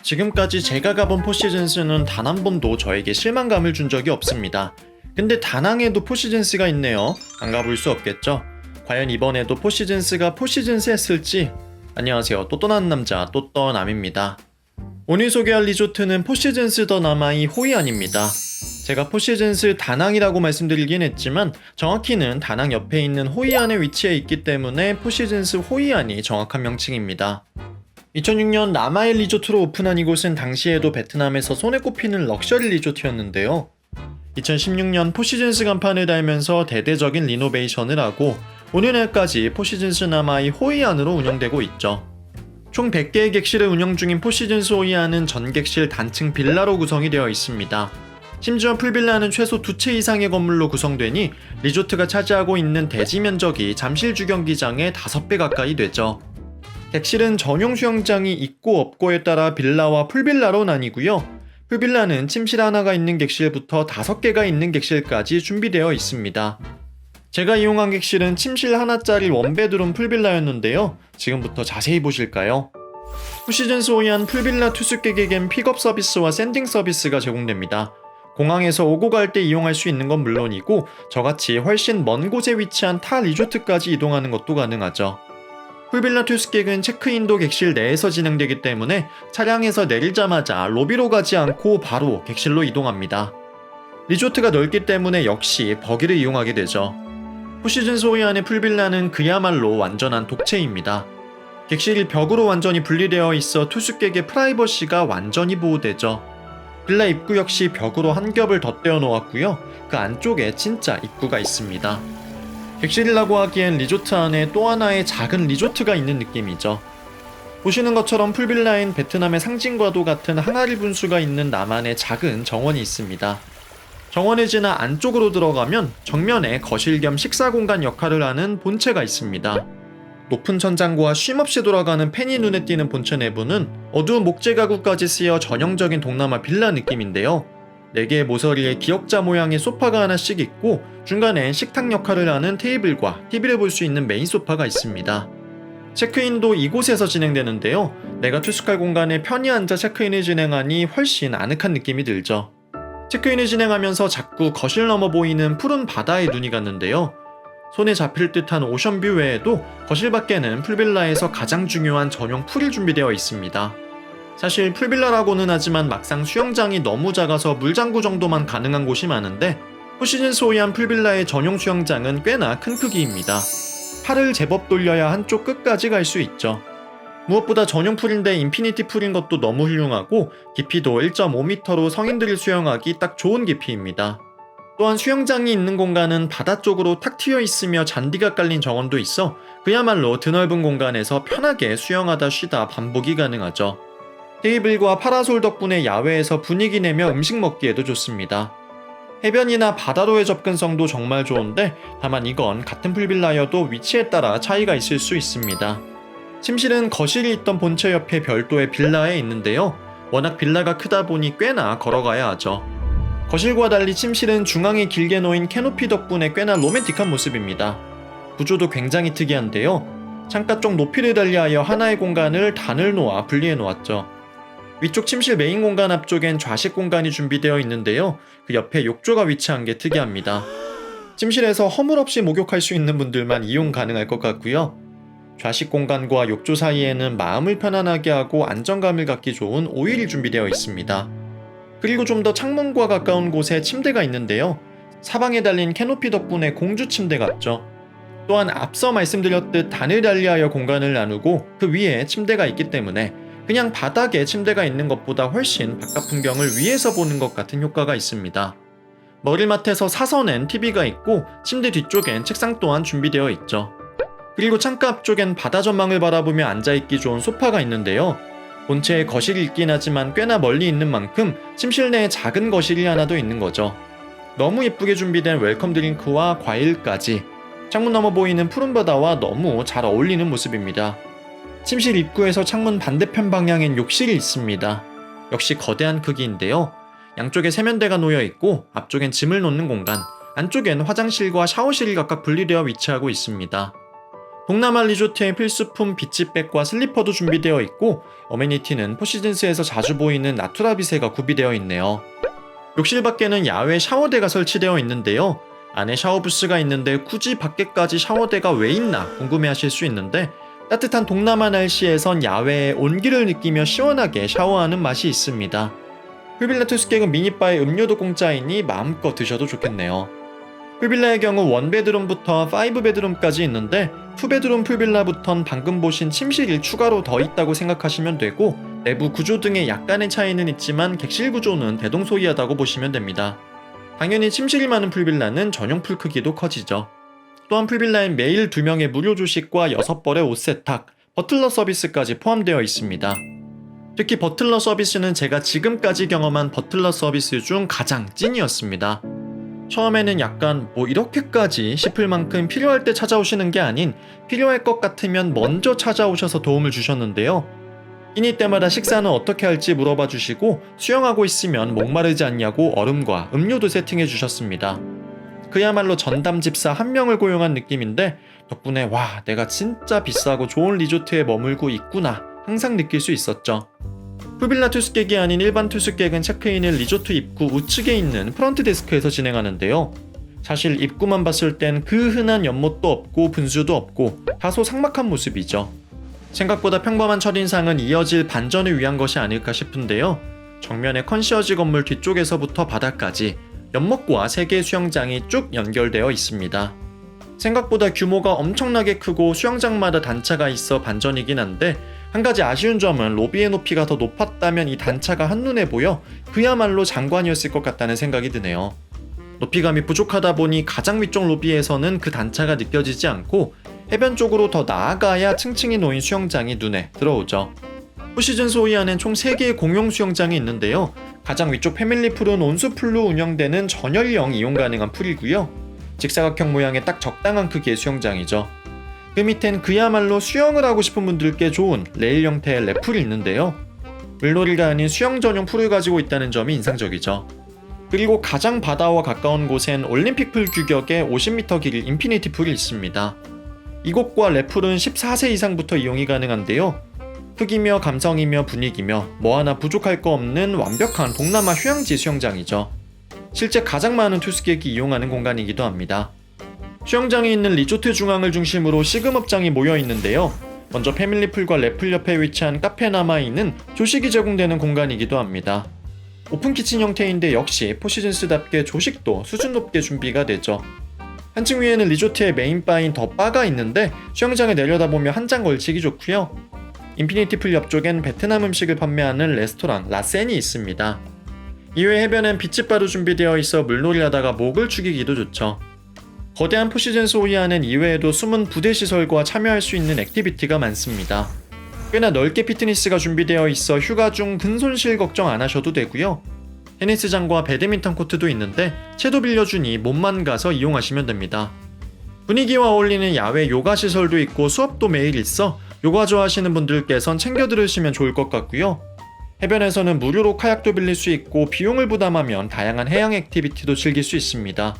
지금까지 제가 가본 포시즌스는 단 한 번도 저에게 실망감을 준 적이 없습니다. 근데 다낭에도 포시즌스가 있네요. 안 가볼 수 없겠죠? 과연 이번에도 포시즌스가 포시즌스 했을지? 안녕하세요. 또 떠난 남자 또떠남입니다. 오늘 소개할 리조트는 포시즌스 더 남아이 호이안입니다. 제가 포시즌스 다낭이라고 말씀드리긴 했지만 정확히는 다낭 옆에 있는 호이안에 위치해 있기 때문에 포시즌스 호이안이 정확한 명칭입니다. 2006년 남아일 리조트로 오픈한 이곳은 당시에도 베트남에서 손에 꼽히는 럭셔리 리조트였는데요. 2016년 포시즌스 간판을 달면서 대대적인 리노베이션을 하고 오늘날까지 포시즌스 남아이 호이안으로 운영되고 있죠. 총 100개의 객실을 운영 중인 포시즌스 호이안은 전객실 단층 빌라로 구성이 되어 있습니다. 심지어 풀빌라는 최소 2채 이상의 건물로 구성되니 리조트가 차지하고 있는 대지 면적이 잠실 주경기장의 5배 가까이 되죠. 객실은 전용 수영장이 있고 없고에 따라 빌라와 풀빌라로 나뉘고요. 풀빌라는 침실 하나가 있는 객실부터 5개가 있는 객실까지 준비되어 있습니다. 제가 이용한 객실은 침실 하나짜리 원베드룸 풀빌라였는데요. 지금부터 자세히 보실까요? 포시즌스 호이안 풀빌라 투숙객에겐 픽업 서비스와 샌딩 서비스가 제공됩니다. 공항에서 오고 갈 때 이용할 수 있는 건 물론이고 저같이 훨씬 먼 곳에 위치한 타 리조트까지 이동하는 것도 가능하죠. 풀빌라 투숙객은 체크인도 객실 내에서 진행되기 때문에 차량에서 내리자마자 로비로 가지 않고 바로 객실로 이동합니다. 리조트가 넓기 때문에 역시 버기를 이용하게 되죠. 포시즌스 호이안의 풀빌라는 그야말로 완전한 독채입니다. 객실이 벽으로 완전히 분리되어 있어 투숙객의 프라이버시가 완전히 보호되죠. 빌라 입구 역시 벽으로 한 겹을 덧대어 놓았고요. 그 안쪽에 진짜 입구가 있습니다. 객실이라고 하기엔 리조트 안에 또 하나의 작은 리조트가 있는 느낌이죠. 보시는 것처럼 풀빌라엔 베트남의 상징과도 같은 항아리 분수가 있는 나만의 작은 정원이 있습니다. 정원을 지나 안쪽으로 들어가면 정면에 거실 겸 식사 공간 역할을 하는 본체가 있습니다. 높은 천장과 쉼없이 돌아가는 팬이 눈에 띄는 본체 내부는 어두운 목재 가구까지 쓰여 전형적인 동남아 빌라 느낌인데요. 4개의 모서리에 기역자 모양의 소파가 하나씩 있고 중간엔 식탁 역할을 하는 테이블과 TV를 볼 수 있는 메인 소파가 있습니다. 체크인도 이곳에서 진행되는데요. 내가 투숙할 공간에 편히 앉아 체크인을 진행하니 훨씬 아늑한 느낌이 들죠. 체크인을 진행하면서 자꾸 거실 넘어 보이는 푸른 바다에 눈이 갔는데요. 손에 잡힐 듯한 오션뷰 외에도 거실 밖에는 풀빌라에서 가장 중요한 전용 풀이 준비되어 있습니다. 사실 풀빌라라고는 하지만 막상 수영장이 너무 작아서 물장구 정도만 가능한 곳이 많은데 포시즌스 호이안 풀빌라의 전용 수영장은 꽤나 큰 크기입니다. 팔을 제법 돌려야 한쪽 끝까지 갈 수 있죠. 무엇보다 전용 풀인데 인피니티 풀인 것도 너무 훌륭하고 깊이도 1.5m로 성인들이 수영하기 딱 좋은 깊이입니다. 또한 수영장이 있는 공간은 바다 쪽으로 탁 트여 있으며 잔디가 깔린 정원도 있어 그야말로 드넓은 공간에서 편하게 수영하다 쉬다 반복이 가능하죠. 테이블과 파라솔 덕분에 야외에서 분위기 내며 음식 먹기에도 좋습니다. 해변이나 바다로의 접근성도 정말 좋은데 다만 이건 같은 풀빌라여도 위치에 따라 차이가 있을 수 있습니다. 침실은 거실이 있던 본체 옆에 별도의 빌라에 있는데요. 워낙 빌라가 크다 보니 꽤나 걸어가야 하죠. 거실과 달리 침실은 중앙에 길게 놓인 캐노피 덕분에 꽤나 로맨틱한 모습입니다. 구조도 굉장히 특이한데요. 창가 쪽 높이를 달리하여 하나의 공간을 단을 놓아 분리해 놓았죠. 위쪽 침실 메인 공간 앞쪽엔 좌식 공간이 준비되어 있는데요. 그 옆에 욕조가 위치한 게 특이합니다. 침실에서 허물 없이 목욕할 수 있는 분들만 이용 가능할 것 같고요. 좌식 공간과 욕조 사이에는 마음을 편안하게 하고 안정감을 갖기 좋은 오일이 준비되어 있습니다. 그리고 좀 더 창문과 가까운 곳에 침대가 있는데요. 사방에 달린 캐노피 덕분에 공주 침대 같죠. 또한 앞서 말씀드렸듯 단을 달리하여 공간을 나누고 그 위에 침대가 있기 때문에 그냥 바닥에 침대가 있는 것보다 훨씬 바깥 풍경을 위에서 보는 것 같은 효과가 있습니다. 머리맡에서 사선엔 TV가 있고 침대 뒤쪽엔 책상 또한 준비되어 있죠. 그리고 창가 앞쪽엔 바다 전망을 바라보며 앉아있기 좋은 소파가 있는데요. 본체에 거실이 있긴 하지만 꽤나 멀리 있는 만큼 침실 내에 작은 거실이 하나 더 있는 거죠. 너무 예쁘게 준비된 웰컴 드링크와 과일까지 창문 너머 보이는 푸른 바다와 너무 잘 어울리는 모습입니다. 침실 입구에서 창문 반대편 방향엔 욕실이 있습니다. 역시 거대한 크기인데요. 양쪽에 세면대가 놓여 있고 앞쪽엔 짐을 놓는 공간, 안쪽엔 화장실과 샤워실이 각각 분리되어 위치하고 있습니다. 동남아 리조트의 필수품 비치백과 슬리퍼도 준비되어 있고 어메니티는 포시즌스에서 자주 보이는 나투라빗새가 구비되어 있네요. 욕실 밖에는 야외 샤워대가 설치되어 있는데요. 안에 샤워부스가 있는데 굳이 밖에까지 샤워대가 왜 있나 궁금해하실 수 있는데 따뜻한 동남아 날씨에선 야외의 온기를 느끼며 시원하게 샤워하는 맛이 있습니다. 풀빌라 투스객은 미니바에 음료도 공짜이니 마음껏 드셔도 좋겠네요. 풀빌라의 경우 1베드룸부터 5베드룸까지 있는데 2베드룸 풀빌라부턴 방금 보신 침실이 추가로 더 있다고 생각하시면 되고 내부 구조 등의 약간의 차이는 있지만 객실 구조는 대동소이하다고 보시면 됩니다. 당연히 침실이 많은 풀빌라는 전용 풀 크기도 커지죠. 또한 풀빌라엔 매일 2명의 무료 조식과 6벌의 옷 세탁, 버틀러 서비스까지 포함되어 있습니다. 특히 버틀러 서비스는 제가 지금까지 경험한 버틀러 서비스 중 가장 찐이었습니다. 처음에는 약간 이렇게까지 싶을 만큼 필요할 때 찾아오시는 게 아닌 필요할 것 같으면 먼저 찾아오셔서 도움을 주셨는데요. 끼니 때마다 식사는 어떻게 할지 물어봐 주시고 수영하고 있으면 목마르지 않냐고 얼음과 음료도 세팅해 주셨습니다. 그야말로 전담 집사 한 명을 고용한 느낌인데 덕분에 와, 내가 진짜 비싸고 좋은 리조트에 머물고 있구나 항상 느낄 수 있었죠. 풀빌라 투숙객이 아닌 일반 투숙객은 체크인을 리조트 입구 우측에 있는 프런트 데스크에서 진행하는데요. 사실 입구만 봤을 땐 그 흔한 연못도 없고 분수도 없고 다소 삭막한 모습이죠. 생각보다 평범한 첫인상은 이어질 반전을 위한 것이 아닐까 싶은데요. 정면의 컨시어지 건물 뒤쪽에서부터 바닥까지 연못과 3개의 수영장이 쭉 연결되어 있습니다. 생각보다 규모가 엄청나게 크고 수영장마다 단차가 있어 반전이긴 한데 한 가지 아쉬운 점은 로비의 높이가 더 높았다면 이 단차가 한눈에 보여 그야말로 장관이었을 것 같다는 생각이 드네요. 높이감이 부족하다 보니 가장 위쪽 로비에서는 그 단차가 느껴지지 않고 해변 쪽으로 더 나아가야 층층이 놓인 수영장이 눈에 들어오죠. 포시즌 소이안엔 총 3개의 공용 수영장이 있는데요. 가장 위쪽 패밀리풀은 온수풀로 운영되는 전열형 이용 가능한 풀이고요. 직사각형 모양의 딱 적당한 크기의 수영장이죠. 그 밑엔 그야말로 수영을 하고 싶은 분들께 좋은 레일 형태의 랩풀이 있는데요. 물놀이가 아닌 수영 전용 풀을 가지고 있다는 점이 인상적이죠. 그리고 가장 바다와 가까운 곳엔 올림픽 풀 규격의 50m 길이 인피니티 풀이 있습니다. 이곳과 랩풀은 14세 이상부터 이용이 가능한데요. 크기며 감성이며 분위기며 뭐 하나 부족할 거 없는 완벽한 동남아 휴양지 수영장이죠. 실제 가장 많은 투숙객이 이용하는 공간이기도 합니다. 수영장이 있는 리조트 중앙을 중심으로 시금업장이 모여 있는데요. 먼저 패밀리풀과 랩풀 옆에 위치한 카페나마이는 조식이 제공되는 공간이기도 합니다. 오픈키친 형태인데 역시 포시즌스답게 조식도 수준 높게 준비가 되죠. 한층 위에는 리조트의 메인바인 더 바가 있는데 수영장에 내려다보며 한 장 걸치기 좋고요. 인피니티 풀 옆쪽엔 베트남 음식을 판매하는 레스토랑 라센이 있습니다. 이외 해변엔 비치바도 준비되어 있어 물놀이 하다가 목을 축이기도 좋죠. 거대한 포시즌스 호이안엔 이외에도 숨은 부대시설과 참여할 수 있는 액티비티가 많습니다. 꽤나 넓게 피트니스가 준비되어 있어 휴가 중 근손실 걱정 안 하셔도 되고요. 테니스장과 배드민턴 코트도 있는데 채도 빌려주니 몸만 가서 이용하시면 됩니다. 분위기와 어울리는 야외 요가 시설도 있고 수업도 매일 있어 요가 좋아하시는 분들께선 챙겨 들으시면 좋을 것 같고요. 해변에서는 무료로 카약도 빌릴 수 있고 비용을 부담하면 다양한 해양 액티비티도 즐길 수 있습니다.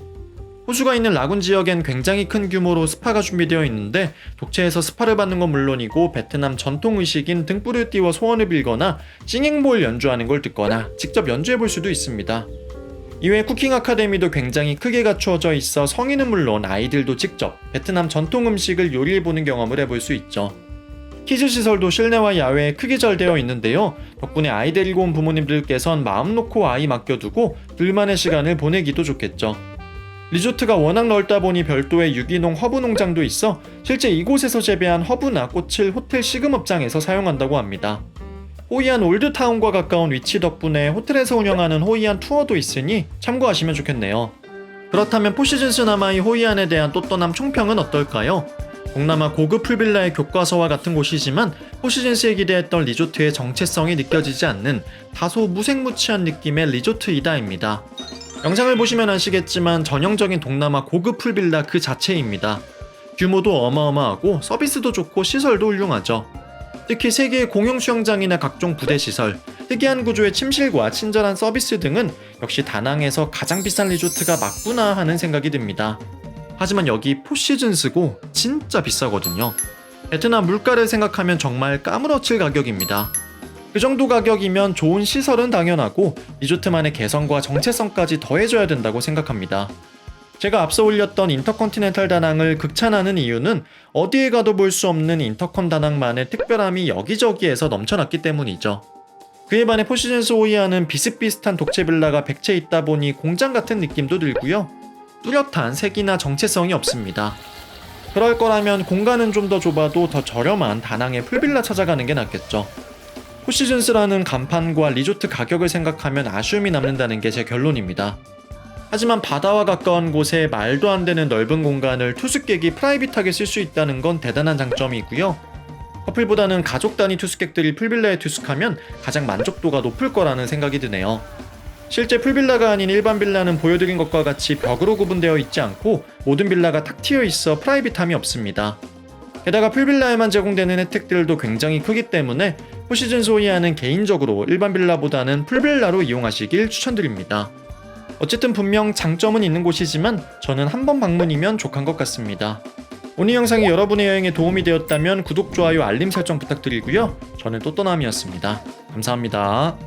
호수가 있는 라군 지역엔 굉장히 큰 규모로 스파가 준비되어 있는데 독채에서 스파를 받는 건 물론이고 베트남 전통 의식인 등불을 띄워 소원을 빌거나 찡잉볼 연주하는 걸 듣거나 직접 연주해볼 수도 있습니다. 이외에 쿠킹 아카데미도 굉장히 크게 갖추어져 있어 성인은 물론 아이들도 직접 베트남 전통 음식을 요리해보는 경험을 해볼 수 있죠. 키즈 시설도 실내와 야외에 크게 잘 되어 있는데요. 덕분에 아이 데리고 온 부모님들께선 마음 놓고 아이 맡겨두고 둘만의 시간을 보내기도 좋겠죠. 리조트가 워낙 넓다 보니 별도의 유기농 허브 농장도 있어 실제 이곳에서 재배한 허브나 꽃을 호텔 시금업장에서 사용한다고 합니다. 호이안 올드타운과 가까운 위치 덕분에 호텔에서 운영하는 호이안 투어도 있으니 참고하시면 좋겠네요. 그렇다면 포시즌스 나마이 호이안에 대한 또 떠남 총평은 어떨까요? 동남아 고급 풀빌라의 교과서와 같은 곳이지만 포시즌스에 기대했던 리조트의 정체성이 느껴지지 않는 다소 무색무취한 느낌의 리조트이다입니다. 영상을 보시면 아시겠지만 전형적인 동남아 고급 풀빌라 그 자체입니다. 규모도 어마어마하고 서비스도 좋고 시설도 훌륭하죠. 특히 3개의 공용 수영장이나 각종 부대시설, 특이한 구조의 침실과 친절한 서비스 등은 역시 다낭에서 가장 비싼 리조트가 맞구나 하는 생각이 듭니다. 하지만 여기 포시즌스고 진짜 비싸거든요. 베트남 물가를 생각하면 정말 까무러칠 가격입니다. 그 정도 가격이면 좋은 시설은 당연하고 리조트만의 개성과 정체성까지 더해줘야 된다고 생각합니다. 제가 앞서 올렸던 인터컨티넨탈 다낭을 극찬하는 이유는 어디에 가도 볼 수 없는 인터컨 다낭만의 특별함이 여기저기에서 넘쳐났기 때문이죠. 그에 반해 포시즌스 호이안은 비슷비슷한 독채 빌라가 100채 있다 보니 공장 같은 느낌도 들고요. 뚜렷한 색이나 정체성이 없습니다. 그럴 거라면 공간은 좀 더 좁아도 더 저렴한 다낭의 풀빌라 찾아가는 게 낫겠죠. 포시즌스라는 간판과 리조트 가격을 생각하면 아쉬움이 남는다는 게 제 결론입니다. 하지만 바다와 가까운 곳에 말도 안 되는 넓은 공간을 투숙객이 프라이빗하게 쓸 수 있다는 건 대단한 장점이고요. 커플보다는 가족 단위 투숙객들이 풀빌라에 투숙하면 가장 만족도가 높을 거라는 생각이 드네요. 실제 풀빌라가 아닌 일반 빌라는 보여드린 것과 같이 벽으로 구분되어 있지 않고 모든 빌라가 탁 트여 있어 프라이빗함이 없습니다. 게다가 풀빌라에만 제공되는 혜택들도 굉장히 크기 때문에 포시즌스 호이안은 개인적으로 일반 빌라보다는 풀빌라로 이용하시길 추천드립니다. 어쨌든 분명 장점은 있는 곳이지만 저는 한 번 방문이면 족한 것 같습니다. 오늘 영상이 여러분의 여행에 도움이 되었다면 구독, 좋아요, 알림 설정 부탁드리고요. 저는 또또남이었습니다. 감사합니다.